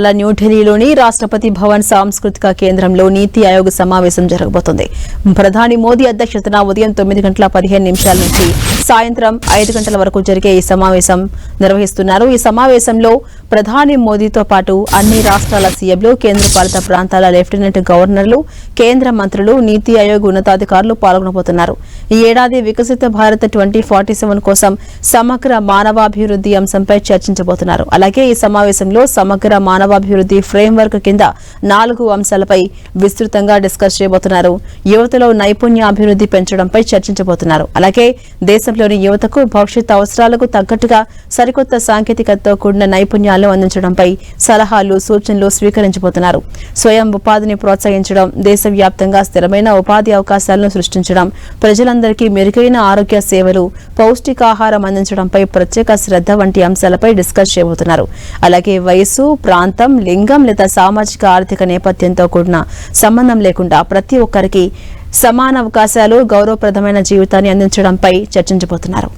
న్యూఢిల్లీలోని రాష్ట్రపతి భవన్ సాంస్కృతిక కేంద్రంలో నీతి ఆయోగ్ సమావేశం జరగబోతోంది. ప్రధాని మోదీ అధ్యక్షతన ఉదయం 9:15 నుంచి సాయంత్రం 5 గంటల వరకు జరిగే ఈ సమావేశం నిర్వహిస్తున్నారు. ఈ సమావేశంలో ప్రధాని మోదీతో పాటు అన్ని రాష్ట్రాల సీఎంలు, కేంద్రపాలిత ప్రాంతాల లెఫ్టినెంట్ గవర్నర్లు, కేంద్ర మంత్రులు, నీతి ఆయోగ్ ఉన్నతాధికారులు పాల్గొనబోతున్నారు. ఈ ఏడాది వికసిత భారత్ 2047 కోసం సమగ్ర మానవాభివృద్ధి అంశంపై చర్చించబోతున్నారు. అలాగే ఈ సమావేశంలో సమగ్ర మానవాభివృద్ధి ఫ్రేమ్వర్క్ కింద 4 అంశాలపై విస్తృతంగా డిస్కస్ చేయబోతున్నారు. యువతలో నైపుణ్యాభివృద్ధి పెంచడంపై చర్చించబోతున్నారు. అలాగే దేశంలోని యువతకు భవిష్యత్ అవసరాలకు తగ్గట్టుగా సరికొత్త సాంకేతికతతో కూడిన నైపుణ్యాలను అందించడంపై సలహాలు, సూచనలు స్వీకరించబోతున్నారు. స్వయం ఉపాధిని ప్రోత్సహించడం, దేశవ్యాప్తంగా స్థిరమైన ఉపాధి అవకాశాలను సృష్టించడం, ప్రజలందరికీ మెరుగైన ఆరోగ్య సేవలు, పౌష్టికాహారం అందించడంపై ప్రత్యేక శ్రద్ధ వంటి అంశాలపై డిస్కస్ చేయబోతున్నారు. అలాగే వయసు, ప్రాంతం, లింగం లేదా సామాజిక ఆర్థిక నేపథ్యంతో కూడిన సంబంధం లేకుండా ప్రతి ఒక్కరికి సమాన అవకాశాలు, గౌరవప్రదమైన జీవితాన్ని అందించడంపై చర్చించబోతున్నారు.